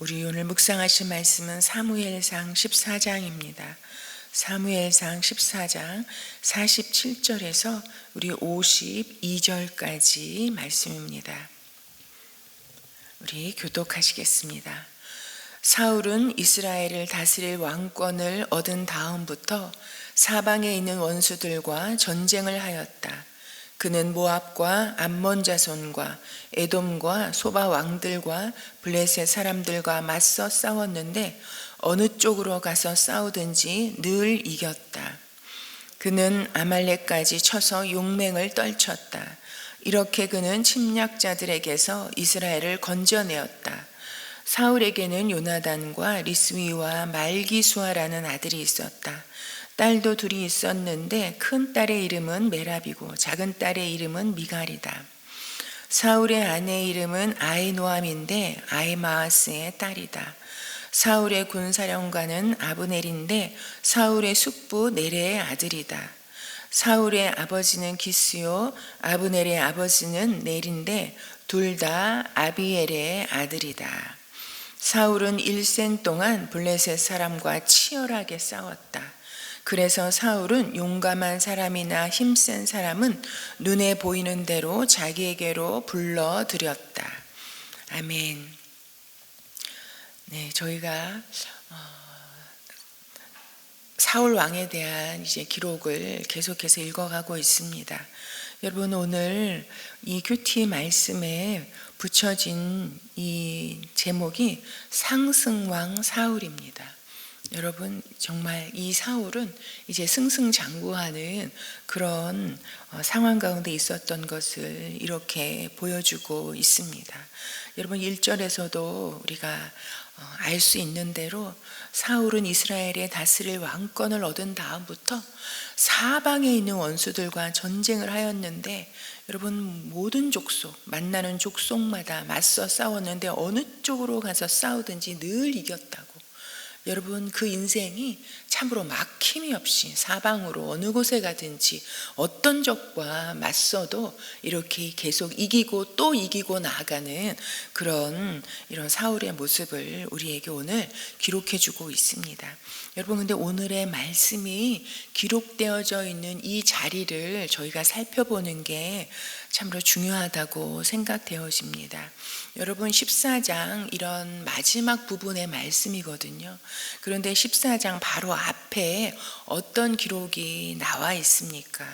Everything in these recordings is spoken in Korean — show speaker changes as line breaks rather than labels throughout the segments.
우리 오늘 묵상하실 말씀은 사무엘상 14장입니다. 사무엘상 14장 47절에서 우리 52절까지 말씀입니다. 우리 교독하시겠습니다. 사울은 이스라엘을 다스릴 왕권을 얻은 다음부터 사방에 있는 원수들과 전쟁을 하였다. 그는 모압과 암몬 자손과 에돔과 소바 왕들과 블레셋 사람들과 맞서 싸웠는데 어느 쪽으로 가서 싸우든지 늘 이겼다. 그는 아말렉까지 쳐서 용맹을 떨쳤다. 이렇게 그는 침략자들에게서 이스라엘을 건져내었다. 사울에게는 요나단과 리스위와 말기수아라는 아들이 있었다. 딸도 둘이 있었는데 큰 딸의 이름은 메랍이고 작은 딸의 이름은 미갈이다. 사울의 아내의 이름은 아히노암인데 아히마아스의 딸이다. 사울의 군사령관은 아브넬인데 사울의 숙부 네레의 아들이다. 사울의 아버지는 기스요 아브넬의 아버지는 넬인데 둘 다 아비엘의 아들이다. 사울은 일생 동안 블레셋 사람과 치열하게 싸웠다. 그래서 사울은 용감한 사람이나 힘센 사람은 눈에 보이는 대로 자기에게로 불러들였다. 아멘. 네, 저희가 사울 왕에 대한 이제 기록을 계속해서 읽어가고 있습니다. 여러분, 오늘 이 큐티 말씀에 붙여진 이 제목이 상승왕 사울입니다. 여러분, 정말 이 사울은 이제 승승장구하는 그런 상황 가운데 있었던 것을 이렇게 보여주고 있습니다. 여러분, 1절에서도 우리가 알 수 있는 대로 사울은 이스라엘의 다스릴 왕권을 얻은 다음부터 사방에 있는 원수들과 전쟁을 하였는데, 여러분, 모든 족속, 만나는 족속마다 맞서 싸웠는데 어느 쪽으로 가서 싸우든지 늘 이겼다고. 여러분, 그 인생이 참으로 막힘이 없이 사방으로 어느 곳에 가든지 어떤 적과 맞서도 이렇게 계속 이기고 또 이기고 나아가는 그런 이런 사울의 모습을 우리에게 오늘 기록해 주고 있습니다. 여러분, 근데 오늘의 말씀이 기록되어져 있는 이 자리를 저희가 살펴보는 게 참으로 중요하다고 생각되어집니다. 여러분, 14장 이런 마지막 부분의 말씀이거든요. 그런데 14장 바로 앞에 어떤 기록이 나와 있습니까?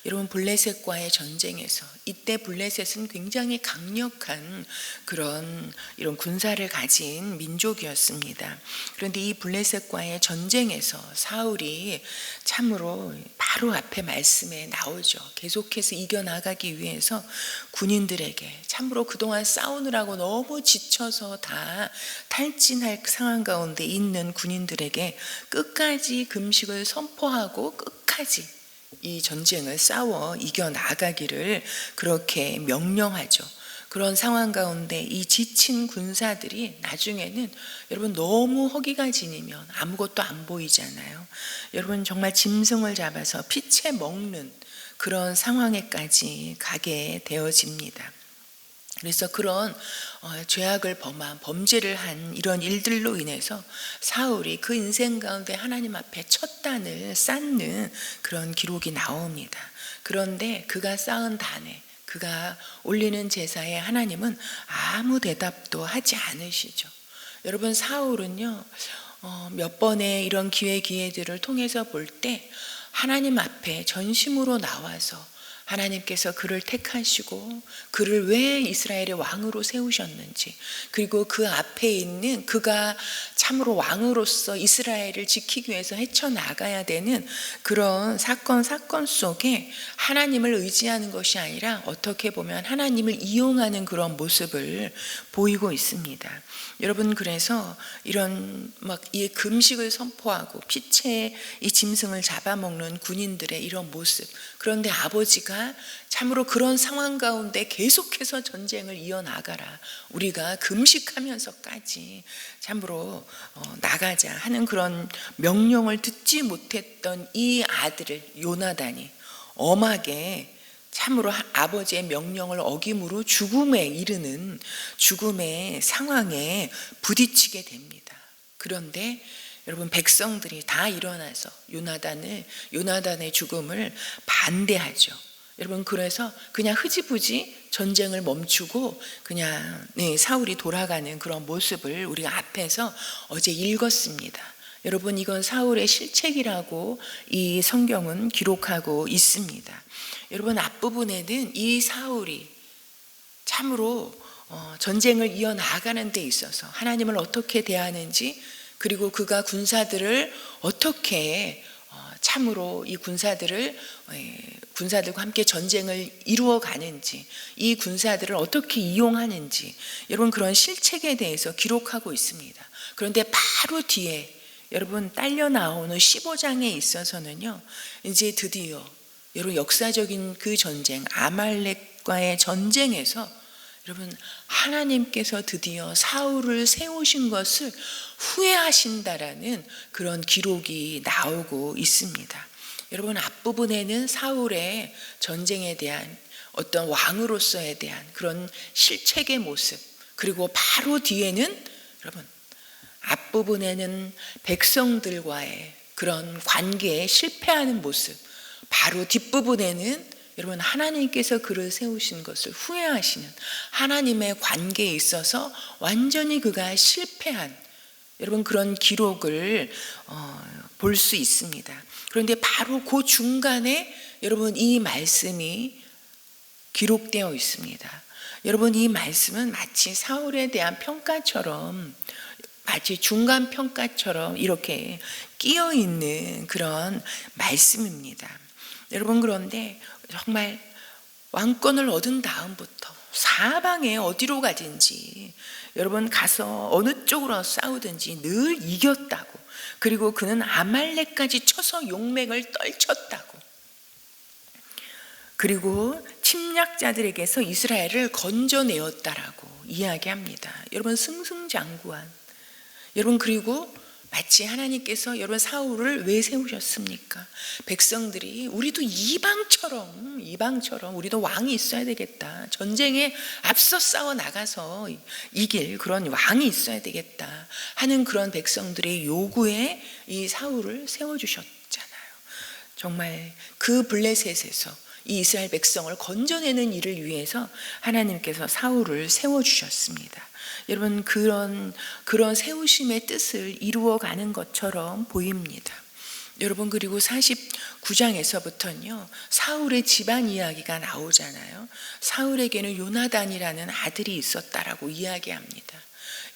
여러분, 블레셋과의 전쟁에서 이때 블레셋은 굉장히 강력한 그런 이런 군사를 가진 민족이었습니다. 그런데 이 블레셋과의 전쟁에서 사울이 참으로 바로 앞에 말씀에 나오죠. 계속해서 이겨나가기 위해서 군인들에게 참으로 그동안 싸우느라고 너무 지쳐서 다 탈진할 상황 가운데 있는 군인들에게 끝까지 금식을 선포하고 끝까지 이 전쟁을 싸워 이겨나가기를 그렇게 명령하죠. 그런 상황 가운데 이 지친 군사들이 나중에는 여러분 너무 허기가 지니면 아무것도 안 보이잖아요. 여러분, 정말 짐승을 잡아서 피채 먹는 그런 상황에까지 가게 되어집니다. 그래서 그런 죄악을 범한 범죄를 한 이런 일들로 인해서 사울이 그 인생 가운데 하나님 앞에 첫 단을 쌓는 그런 기록이 나옵니다. 그런데 그가 쌓은 단에 그가 올리는 제사에 하나님은 아무 대답도 하지 않으시죠. 여러분, 사울은요 몇 번의 이런 기회들을 통해서 볼 때 하나님 앞에 전심으로 나와서 하나님께서 그를 택하시고 그를 왜 이스라엘의 왕으로 세우셨는지, 그리고 그 앞에 있는 그가 참으로 왕으로서 이스라엘을 지키기 위해서 헤쳐나가야 되는 그런 사건 속에 하나님을 의지하는 것이 아니라 어떻게 보면 하나님을 이용하는 그런 모습을 보이고 있습니다. 여러분, 그래서 이런 막 이 금식을 선포하고 피채 이 짐승을 잡아먹는 군인들의 이런 모습, 그런데 아버지가 참으로 그런 상황 가운데 계속해서 전쟁을 이어나가라, 우리가 금식하면서까지 참으로 나가자 하는 그런 명령을 듣지 못했던 이 아들을 요나단이 엄하게 참으로 아버지의 명령을 어김으로 죽음에 이르는 죽음의 상황에 부딪히게 됩니다. 그런데 여러분, 백성들이 다 일어나서 요나단의 죽음을 반대하죠. 여러분, 그래서 그냥 흐지부지 전쟁을 멈추고 그냥 사울이 돌아가는 그런 모습을 우리가 앞에서 어제 읽었습니다. 여러분, 이건 사울의 실책이라고 이 성경은 기록하고 있습니다. 여러분, 앞부분에는 이 사울이 참으로 전쟁을 이어나가는 데 있어서 하나님을 어떻게 대하는지, 그리고 그가 군사들을 어떻게 참으로 이 군사들과 함께 전쟁을 이루어 가는지, 이 군사들을 어떻게 이용하는지, 여러분, 그런 실책에 대해서 기록하고 있습니다. 그런데 바로 뒤에 여러분 딸려 나오는 15장에 있어서는요, 이제 드디어 여러분 역사적인 그 전쟁, 아말렉과의 전쟁에서 여러분, 하나님께서 드디어 사울을 세우신 것을 후회하신다라는 그런 기록이 나오고 있습니다. 여러분, 앞부분에는 사울의 전쟁에 대한 어떤 왕으로서에 대한 그런 실책의 모습, 그리고 바로 뒤에는 여러분, 앞부분에는 백성들과의 그런 관계에 실패하는 모습, 바로 뒷부분에는 여러분, 하나님께서 그를 세우신 것을 후회하시는 하나님의 관계에 있어서 완전히 그가 실패한 여러분 그런 기록을 볼 수 있습니다. 그런데 바로 그 중간에 여러분 이 말씀이 기록되어 있습니다. 여러분, 이 말씀은 마치 사울에 대한 평가처럼, 마치 중간 평가처럼 이렇게 끼어 있는 그런 말씀입니다. 여러분, 그런데 정말 왕권을 얻은 다음부터 사방에 어디로 가든지 여러분 가서 어느 쪽으로 싸우든지 늘 이겼다고, 그리고 그는 아말렉까지 쳐서 용맹을 떨쳤다고, 그리고 침략자들에게서 이스라엘을 건져내었다라고 이야기합니다. 여러분, 승승장구한, 여러분, 그리고 마치 하나님께서 여러분 사울을 왜 세우셨습니까? 백성들이 우리도 이방처럼 우리도 왕이 있어야 되겠다, 전쟁에 앞서 싸워 나가서 이길 그런 왕이 있어야 되겠다 하는 그런 백성들의 요구에 이 사울을 세워주셨잖아요. 정말 그 블레셋에서 이 이스라엘 백성을 건져내는 일을 위해서 하나님께서 사울을 세워주셨습니다. 여러분, 그런 세우심의 뜻을 이루어가는 것처럼 보입니다. 여러분, 그리고 49장에서부터는요 사울의 집안 이야기가 나오잖아요. 사울에게는 요나단이라는 아들이 있었다라고 이야기합니다.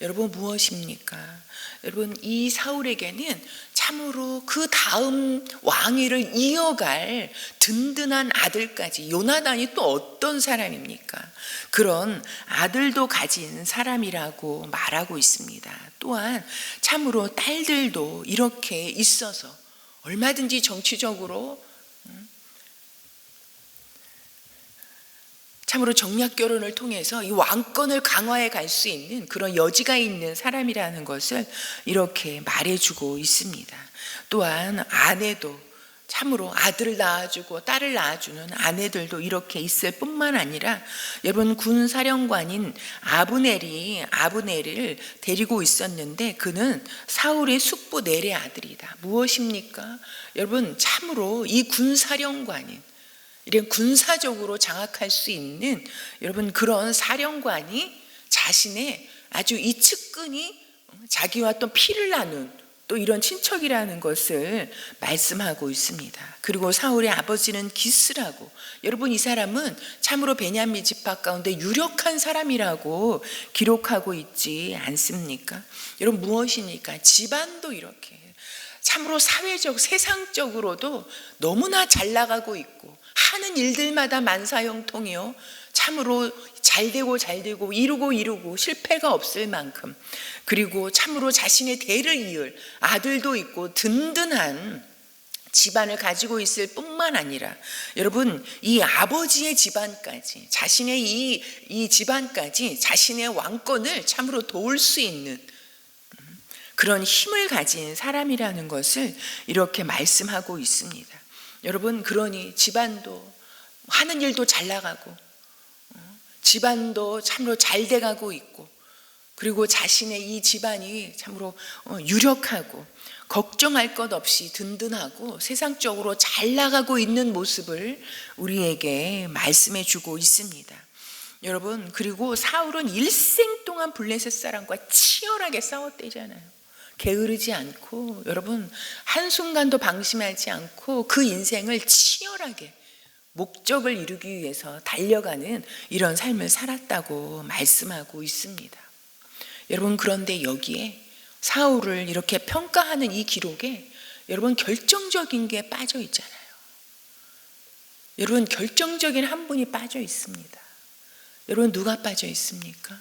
여러분, 무엇입니까? 여러분, 이 사울에게는 참으로 그 다음 왕위를 이어갈 든든한 아들까지, 요나단이 또 어떤 사람입니까? 그런 아들도 가진 사람이라고 말하고 있습니다. 또한 참으로 딸들도 이렇게 있어서 얼마든지 정치적으로 참으로 정략 결혼을 통해서 이 왕권을 강화해 갈 수 있는 그런 여지가 있는 사람이라는 것을 이렇게 말해주고 있습니다. 또한 아내도 참으로 아들을 낳아주고 딸을 낳아주는 아내들도 이렇게 있을 뿐만 아니라 여러분, 군사령관인 아브넬을 데리고 있었는데 그는 사울의 숙부 넬의 아들이다. 무엇입니까? 여러분, 참으로 이 군사령관인, 이런 군사적으로 장악할 수 있는 여러분 그런 사령관이 자신의 아주 이 측근이 자기와 또 피를 나눈 또 이런 친척이라는 것을 말씀하고 있습니다. 그리고 사울의 아버지는 기스라고, 여러분 이 사람은 참으로 베냐민 지파 가운데 유력한 사람이라고 기록하고 있지 않습니까? 여러분, 무엇입니까? 집안도 이렇게 참으로 사회적, 세상적으로도 너무나 잘 나가고 있고 하는 일들마다 만사형통이요, 참으로 잘되고 이루고 실패가 없을 만큼, 그리고 참으로 자신의 대를 이을 아들도 있고 든든한 집안을 가지고 있을 뿐만 아니라 여러분, 이 아버지의 집안까지, 자신의 이 집안까지 자신의 왕권을 참으로 도울 수 있는 그런 힘을 가진 사람이라는 것을 이렇게 말씀하고 있습니다. 여러분, 그러니 집안도 하는 일도 잘 나가고 집안도 참으로 잘 돼가고 있고, 그리고 자신의 이 집안이 참으로 유력하고 걱정할 것 없이 든든하고 세상적으로 잘 나가고 있는 모습을 우리에게 말씀해 주고 있습니다. 여러분, 그리고 사울은 일생 동안 블레셋 사람과 치열하게 싸웠대잖아요. 게으르지 않고, 여러분, 한순간도 방심하지 않고 그 인생을 치열하게 목적을 이루기 위해서 달려가는 이런 삶을 살았다고 말씀하고 있습니다. 여러분, 그런데 여기에 사울을 이렇게 평가하는 이 기록에 여러분 결정적인 게 빠져 있잖아요. 여러분, 결정적인 한 분이 빠져 있습니다. 여러분, 누가 빠져 있습니까?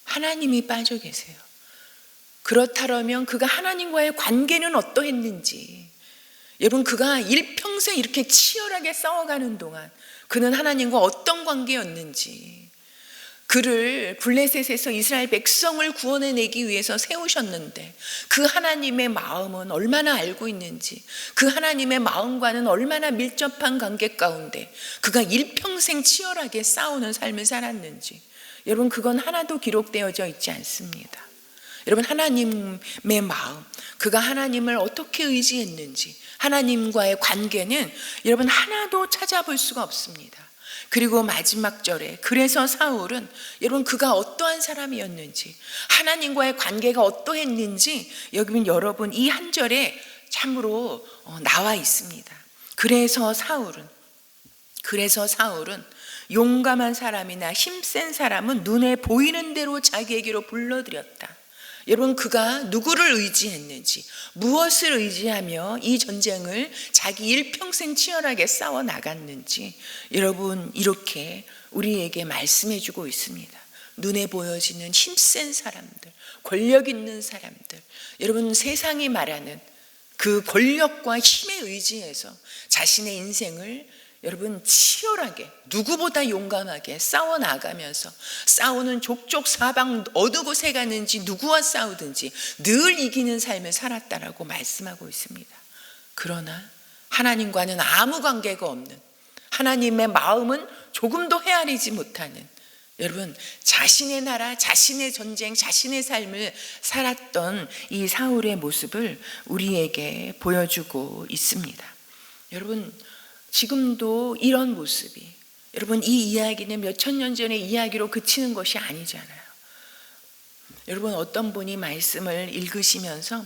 하나님이 빠져 계세요. 그렇다면 그가 하나님과의 관계는 어떠했는지, 여러분, 그가 일평생 이렇게 치열하게 싸워가는 동안 그는 하나님과 어떤 관계였는지, 그를 블레셋에서 이스라엘 백성을 구원해내기 위해서 세우셨는데 그 하나님의 마음은 얼마나 알고 있는지, 그 하나님의 마음과는 얼마나 밀접한 관계 가운데 그가 일평생 치열하게 싸우는 삶을 살았는지, 여러분, 그건 하나도 기록되어져 있지 않습니다. 여러분, 하나님의 마음, 그가 하나님을 어떻게 의지했는지, 하나님과의 관계는 여러분 하나도 찾아볼 수가 없습니다. 그리고 마지막 절에 그래서 사울은 여러분 그가 어떠한 사람이었는지, 하나님과의 관계가 어떠했는지 여러분 이 한 절에 참으로 나와 있습니다. 그래서 사울은 용감한 사람이나 힘센 사람은 눈에 보이는 대로 자기에게로 불러들였다. 여러분, 그가 누구를 의지했는지, 무엇을 의지하며 이 전쟁을 자기 일평생 치열하게 싸워 나갔는지 여러분 이렇게 우리에게 말씀해 주고 있습니다. 눈에 보여지는 힘센 사람들, 권력 있는 사람들, 여러분 세상이 말하는 그 권력과 힘에 의지해서 자신의 인생을 여러분 치열하게 누구보다 용감하게 싸워나가면서, 싸우는 족족 사방 어느 곳에 가는지 누구와 싸우든지 늘 이기는 삶을 살았다라고 말씀하고 있습니다. 그러나 하나님과는 아무 관계가 없는, 하나님의 마음은 조금도 헤아리지 못하는 여러분 자신의 나라, 자신의 전쟁, 자신의 삶을 살았던 이 사울의 모습을 우리에게 보여주고 있습니다. 여러분, 지금도 이런 모습이, 여러분 이 이야기는 몇천 년 전의 이야기로 그치는 것이 아니잖아요. 여러분, 어떤 분이 말씀을 읽으시면서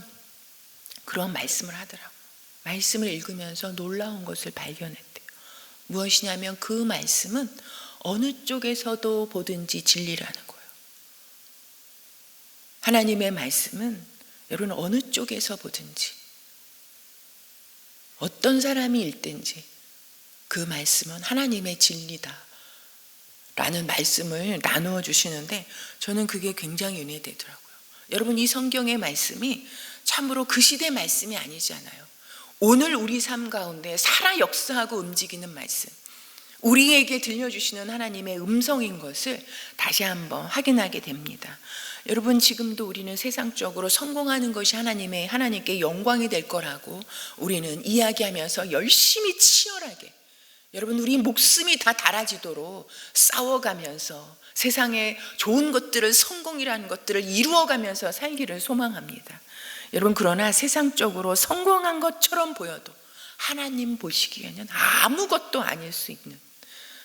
그런 말씀을 하더라고요. 말씀을 읽으면서 놀라운 것을 발견했대요. 무엇이냐면 그 말씀은 어느 쪽에서도 보든지 진리라는 거예요. 하나님의 말씀은 여러분 어느 쪽에서 보든지, 어떤 사람이 읽든지 그 말씀은 하나님의 진리다 라는 말씀을 나누어 주시는데 저는 그게 굉장히 은혜되더라고요. 여러분, 이 성경의 말씀이 참으로 그 시대 말씀이 아니잖아요. 오늘 우리 삶 가운데 살아 역사하고 움직이는 말씀, 우리에게 들려주시는 하나님의 음성인 것을 다시 한번 확인하게 됩니다. 여러분, 지금도 우리는 세상적으로 성공하는 것이 하나님께 영광이 될 거라고 우리는 이야기하면서 열심히 치열하게, 여러분 우리 목숨이 다 달아지도록 싸워가면서 세상에 좋은 것들을, 성공이라는 것들을 이루어가면서 살기를 소망합니다. 여러분, 그러나 세상적으로 성공한 것처럼 보여도 하나님 보시기에는 아무것도 아닐 수 있는,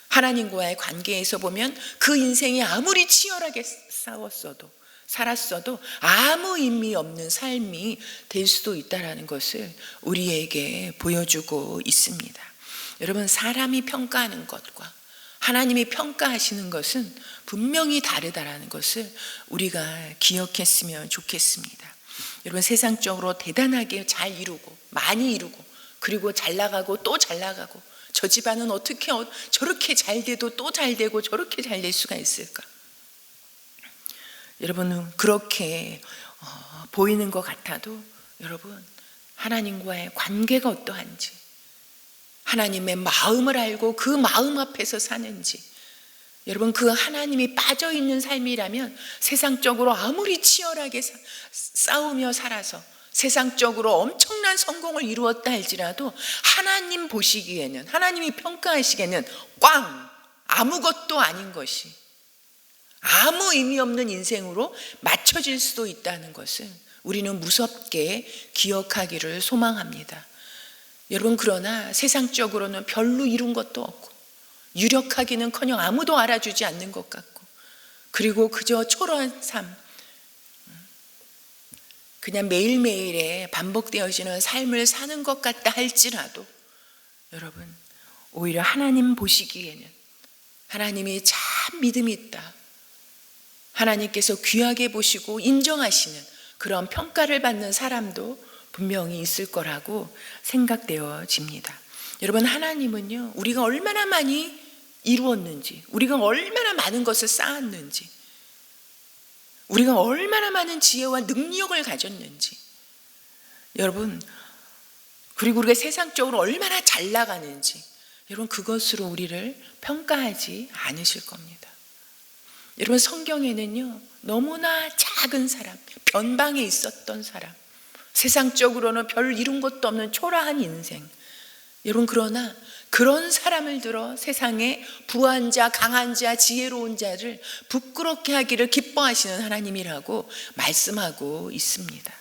하나님과의 관계에서 보면 그 인생이 아무리 치열하게 싸웠어도 살았어도 아무 의미 없는 삶이 될 수도 있다는 것을 우리에게 보여주고 있습니다. 여러분, 사람이 평가하는 것과 하나님이 평가하시는 것은 분명히 다르다라는 것을 우리가 기억했으면 좋겠습니다. 여러분, 세상적으로 대단하게 잘 이루고 많이 이루고 그리고 잘 나가고 또 잘 나가고, 저 집안은 어떻게 저렇게 잘 돼도 또 잘 되고 저렇게 잘 될 수가 있을까? 여러분, 그렇게 보이는 것 같아도 여러분 하나님과의 관계가 어떠한지, 하나님의 마음을 알고 그 마음 앞에서 사는지, 여러분 그 하나님이 빠져있는 삶이라면 세상적으로 아무리 치열하게 싸우며 살아서 세상적으로 엄청난 성공을 이루었다 할지라도 하나님 보시기에는, 하나님이 평가하시기에는 꽝, 아무것도 아닌 것이, 아무 의미 없는 인생으로 맞춰질 수도 있다는 것을 우리는 무섭게 기억하기를 소망합니다. 여러분, 그러나 세상적으로는 별로 이룬 것도 없고 유력하기는커녕 아무도 알아주지 않는 것 같고, 그리고 그저 초라한 삶, 그냥 매일매일에 반복되어지는 삶을 사는 것 같다 할지라도 여러분, 오히려 하나님 보시기에는 하나님이 참 믿음이 있다, 하나님께서 귀하게 보시고 인정하시는 그런 평가를 받는 사람도 분명히 있을 거라고 생각되어집니다. 여러분, 하나님은요, 우리가 얼마나 많이 이루었는지, 우리가 얼마나 많은 것을 쌓았는지, 우리가 얼마나 많은 지혜와 능력을 가졌는지, 여러분, 그리고 우리가 세상적으로 얼마나 잘 나가는지, 여러분, 그것으로 우리를 평가하지 않으실 겁니다. 여러분, 성경에는요, 너무나 작은 사람, 변방에 있었던 사람, 세상적으로는 별 이룬 것도 없는 초라한 인생, 여러분, 그러나 그런 사람을 들어 세상에 부한 자, 강한 자, 지혜로운 자를 부끄럽게 하기를 기뻐하시는 하나님이라고 말씀하고 있습니다.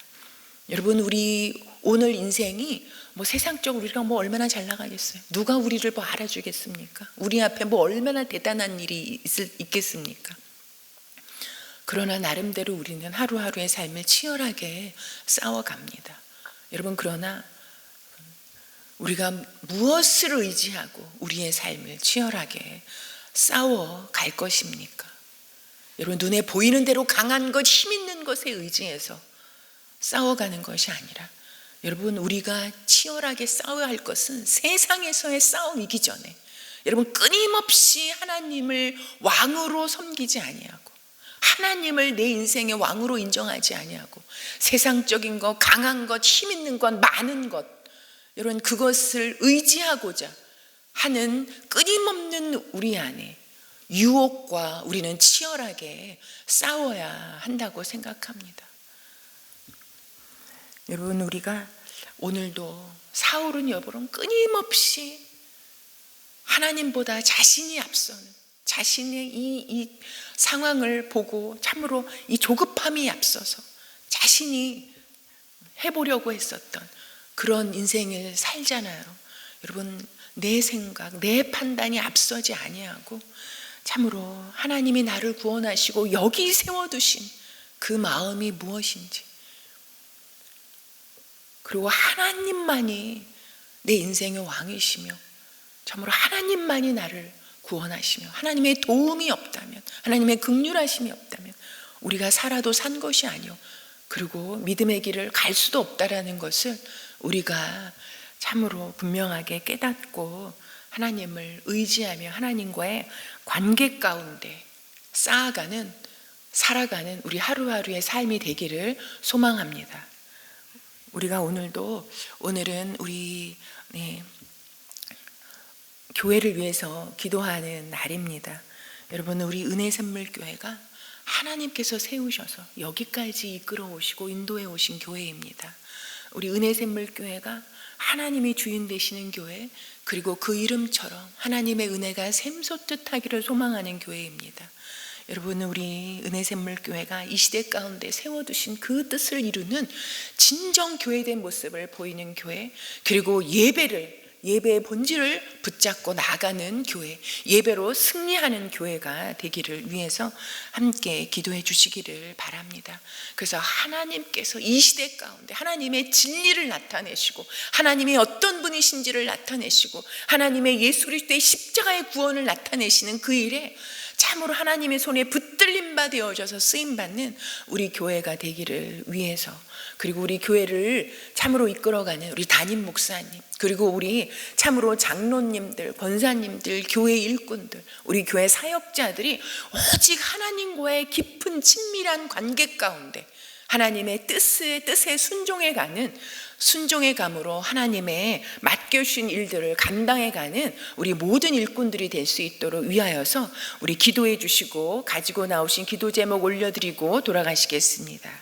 여러분, 우리 오늘 인생이 세상적으로 우리가 얼마나 잘 나가겠어요? 누가 우리를 알아주겠습니까? 우리 앞에 얼마나 대단한 일이 있겠습니까? 그러나 나름대로 우리는 하루하루의 삶을 치열하게 싸워갑니다. 여러분, 그러나 우리가 무엇을 의지하고 우리의 삶을 치열하게 싸워갈 것입니까? 여러분, 눈에 보이는 대로 강한 것, 힘 있는 것에 의지해서 싸워가는 것이 아니라, 여러분, 우리가 치열하게 싸워야 할 것은 세상에서의 싸움이기 전에 여러분, 끊임없이 하나님을 왕으로 섬기지 아니하고, 하나님을 내 인생의 왕으로 인정하지 아니하고, 세상적인 것, 강한 것, 힘 있는 것, 많은 것, 여러분, 그것을 의지하고자 하는 끊임없는 우리 안에 유혹과 우리는 치열하게 싸워야 한다고 생각합니다. 여러분, 우리가 오늘도 사울은 여러분 끊임없이 하나님보다 자신이 앞서는, 자신의 이 상황을 보고 참으로 이 조급함이 앞서서 자신이 해보려고 했었던 그런 인생을 살잖아요. 여러분, 내 생각, 내 판단이 앞서지 아니하고 참으로 하나님이 나를 구원하시고 여기 세워두신 그 마음이 무엇인지, 그리고 하나님만이 내 인생의 왕이시며 참으로 하나님만이 나를 구원하시며 하나님의 도움이 없다면, 하나님의 긍휼하심이 없다면 우리가 살아도 산 것이 아니오, 그리고 믿음의 길을 갈 수도 없다라는 것을 우리가 참으로 분명하게 깨닫고 하나님을 의지하며 하나님과의 관계 가운데 살아가는 우리 하루하루의 삶이 되기를 소망합니다. 우리가 오늘은 우리 교회를 위해서 기도하는 날입니다. 여러분, 우리 은혜샘물교회가 하나님께서 세우셔서 여기까지 이끌어 오시고 인도해 오신 교회입니다. 우리 은혜샘물교회가 하나님이 주인 되시는 교회, 그리고 그 이름처럼 하나님의 은혜가 샘솟듯 하기를 소망하는 교회입니다. 여러분, 우리 은혜샘물교회가 이 시대 가운데 세워두신 그 뜻을 이루는 진정 교회된 모습을 보이는 교회, 그리고 예배의 본질을 붙잡고 나가는 교회, 예배로 승리하는 교회가 되기를 위해서 함께 기도해 주시기를 바랍니다. 그래서 하나님께서 이 시대 가운데 하나님의 진리를 나타내시고, 하나님이 어떤 분이신지를 나타내시고, 하나님의 예수 그리스도의 십자가의 구원을 나타내시는 그 일에 참으로 하나님의 손에 붙들림 바 되어져서 쓰임받는 우리 교회가 되기를 위해서, 그리고 우리 교회를 참으로 이끌어가는 우리 담임 목사님, 그리고 우리 참으로 장로님들, 권사님들, 교회 일꾼들, 우리 교회 사역자들이 오직 하나님과의 깊은 친밀한 관계 가운데 하나님의 뜻에 순종해 감으로 하나님의 맡겨주신 일들을 감당해가는 우리 모든 일꾼들이 될 수 있도록 위하여서 우리 기도해 주시고 가지고 나오신 기도 제목 올려드리고 돌아가시겠습니다.